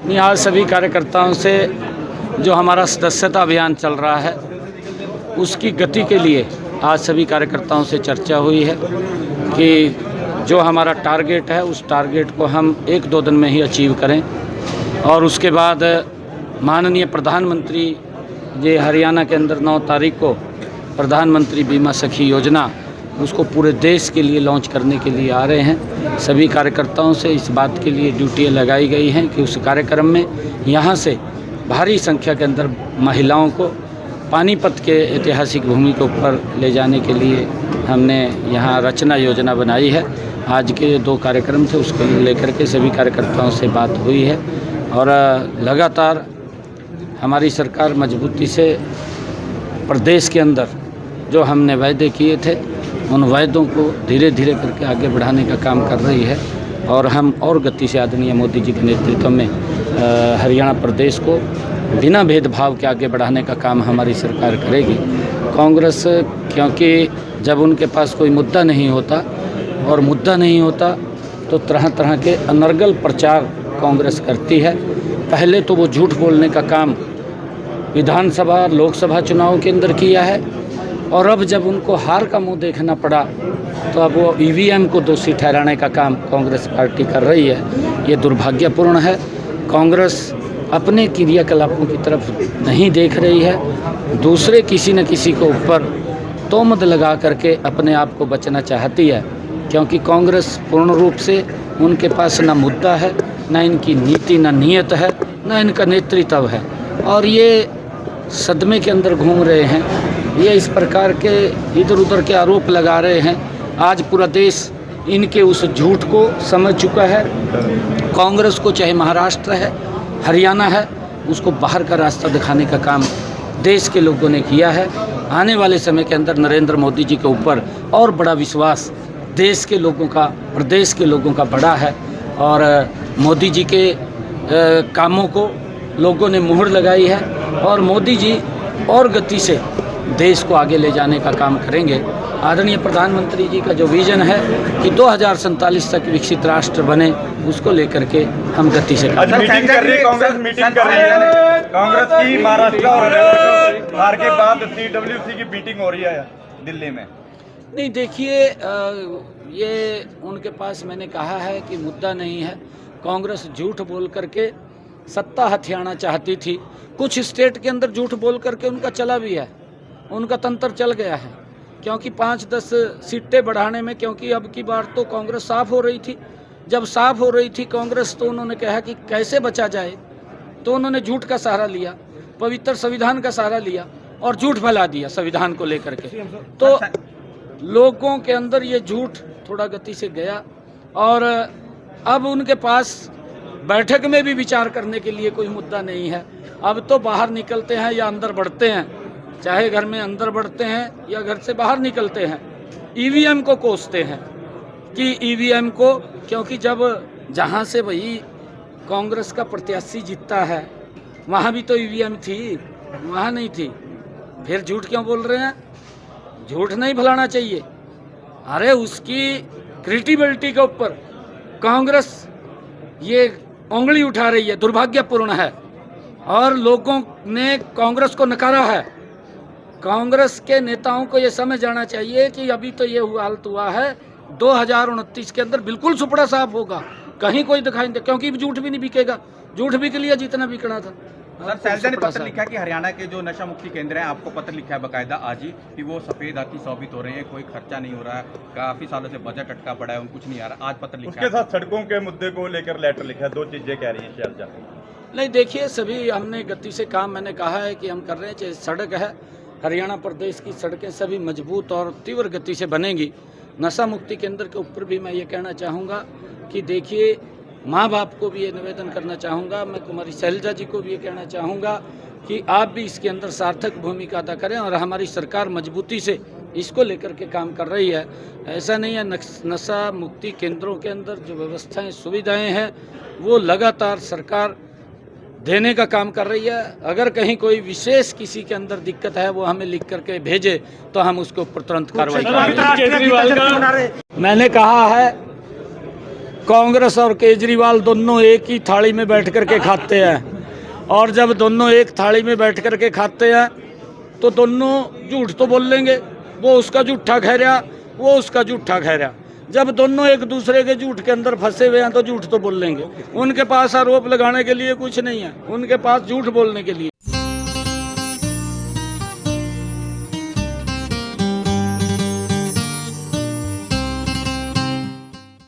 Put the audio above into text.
नहीं, आज सभी कार्यकर्ताओं से जो हमारा सदस्यता अभियान चल रहा है उसकी गति के लिए आज सभी कार्यकर्ताओं से चर्चा हुई है कि जो हमारा टारगेट है उस टारगेट को हम 1-2 दिन में ही अचीव करें। और उसके बाद माननीय प्रधानमंत्री जी हरियाणा के अंदर 9 तारीख को प्रधानमंत्री बीमा सखी योजना उसको पूरे देश के लिए लॉन्च करने के लिए आ रहे हैं। सभी कार्यकर्ताओं से इस बात के लिए ड्यूटियाँ लगाई गई हैं कि उस कार्यक्रम में यहाँ से भारी संख्या के अंदर महिलाओं को पानीपत के ऐतिहासिक भूमि के ऊपर ले जाने के लिए हमने यहाँ रचना योजना बनाई है। आज के 2 कार्यक्रम थे, उसको लेकर के सभी कार्यकर्ताओं से बात हुई है और लगातार हमारी सरकार मजबूती से प्रदेश के अंदर जो हमने वायदे किए थे उन वायदों को धीरे धीरे करके आगे बढ़ाने का काम कर रही है और हम और गति से आदरणीय मोदी जी के नेतृत्व में हरियाणा प्रदेश को बिना भेदभाव के आगे बढ़ाने का काम हमारी सरकार करेगी। कांग्रेस, क्योंकि जब उनके पास कोई मुद्दा नहीं होता और मुद्दा नहीं होता तो तरह तरह के अनर्गल प्रचार कांग्रेस करती है। पहले तो वो झूठ बोलने का काम विधानसभा लोकसभा चुनाव के अंदर किया है और अब जब उनको हार का मुंह देखना पड़ा तो अब वो ईवीएम को दोषी ठहराने का काम कांग्रेस पार्टी कर रही है। ये दुर्भाग्यपूर्ण है। कांग्रेस अपने क्रियाकलापों की तरफ नहीं देख रही है, दूसरे किसी न किसी के ऊपर तोहमत लगा करके अपने आप को बचना चाहती है, क्योंकि कांग्रेस पूर्ण रूप से उनके पास ना मुद्दा है, ना इनकी नीति, ना नीयत है, ना इनका नेतृत्व है और ये सदमे के अंदर घूम रहे हैं। ये इस प्रकार के इधर उधर के आरोप लगा रहे हैं। आज पूरा देश इनके उस झूठ को समझ चुका है। कांग्रेस को चाहे महाराष्ट्र है, हरियाणा है, उसको बाहर का रास्ता दिखाने का काम देश के लोगों ने किया है। आने वाले समय के अंदर नरेंद्र मोदी जी के ऊपर और बड़ा विश्वास देश के लोगों का, प्रदेश के लोगों का बड़ा है और मोदी जी के कामों को लोगों ने मुहर लगाई है और मोदी जी और गति से देश को आगे ले जाने का काम करेंगे। आदरणीय प्रधानमंत्री जी का जो विजन है कि 2047 तक विकसित राष्ट्र बने, उसको लेकर के हम गति से मीटिंग कर रही है कांग्रेस, मीटिंग कर रही है कांग्रेस की महाराष्ट्र और हार के बाद CWC की मीटिंग हो रही है दिल्ली में। नहीं, देखिए, ये उनके पास मैंने कहा है कि मुद्दा नहीं है। कांग्रेस झूठ बोल करके सत्ता हथियाना चाहती थी। कुछ स्टेट के अंदर झूठ बोल करके उनका चला भी है, उनका तंत्र चल गया है, क्योंकि 5-10 सीटें बढ़ाने में, क्योंकि अब की बार तो कांग्रेस साफ हो रही थी। जब साफ हो रही थी कांग्रेस तो उन्होंने कहा कि कैसे बचा जाए, तो उन्होंने झूठ का सहारा लिया, पवित्र संविधान का सहारा लिया और झूठ फैला दिया संविधान को लेकर के। तो लोगों के अंदर ये झूठ थोड़ा गति से गया और अब उनके पास बैठक में भी विचार करने के लिए कोई मुद्दा नहीं है। अब तो बाहर निकलते हैं या अंदर बढ़ते हैं, चाहे घर में अंदर बढ़ते हैं या घर से बाहर निकलते हैं, ईवीएम को कोसते हैं कि ईवीएम को, क्योंकि जब जहां से वही कांग्रेस का प्रत्याशी जीतता है वहां भी तो ईवीएम थी, वहां नहीं थी। फिर झूठ क्यों बोल रहे हैं? झूठ नहीं फैलाना चाहिए। अरे उसकी क्रेडिबिलिटी के ऊपर कांग्रेस ये उंगली उठा रही है, दुर्भाग्यपूर्ण है और लोगों ने कांग्रेस को नकारा है। कांग्रेस के नेताओं को ये समझ जाना चाहिए कि अभी तो ये हालत हुआ है, 2029 के अंदर बिल्कुल सुपड़ा साफ होगा, कहीं कोई दिखाई नहीं दे, क्योंकि झूठ भी नहीं बिकेगा। झूठ बिक लिया जितना बिकना था। सर, शैलजा ने पत्र लिखा कि हरियाणा के जो नशा मुक्ति केंद्र हैं, आपको पत्र लिखा है बकायदा आज ही कि वो सफेद हाथी साबित हो रहे हैं, कोई खर्चा नहीं हो रहा है, काफी सालों से बजट अटका पड़ा है, कुछ नहीं आ रहा। आज पत्र लिखा उसके साथ सड़कों के मुद्दे को लेकर लेटर लिखा है। 2 चीजें कह रही है शैलजा। नहीं, देखिए, सभी हमने गति से काम, मैंने कहा है कि हम कर रहे हैं। चाहे सड़क है, हरियाणा प्रदेश की सड़कें सभी मजबूत और तीव्र गति से बनेंगी। नशा मुक्ति केंद्र के ऊपर भी मैं ये कहना चाहूँगा कि देखिए, माँ बाप को भी ये निवेदन करना चाहूँगा, मैं कुमारी शैलजा जी को भी ये कहना चाहूँगा कि आप भी इसके अंदर सार्थक भूमिका अदा करें और हमारी सरकार मजबूती से इसको लेकर के काम कर रही है। ऐसा नहीं है, नशा मुक्ति केंद्रों के अंदर जो व्यवस्थाएं, सुविधाएं हैं, वो लगातार सरकार देने का काम कर रही है। अगर कहीं कोई विशेष किसी के अंदर दिक्कत है वो हमें लिख करके भेजे तो हम उसके ऊपर तुरंत कार्रवाई करेंगे। मैंने कहा है कांग्रेस और केजरीवाल दोनों एक ही थाली में बैठ कर के खाते हैं, और जब दोनों एक थाली में बैठ कर के खाते हैं तो दोनों झूठ तो बोल लेंगे। वो उसका झूठा कह रहा, वो उसका झूठा कह रहा। जब दोनों एक दूसरे के झूठ के अंदर फंसे हुए हैं तो झूठ तो बोल लेंगे। उनके पास आरोप लगाने के लिए कुछ नहीं है, उनके पास झूठ बोलने के लिए।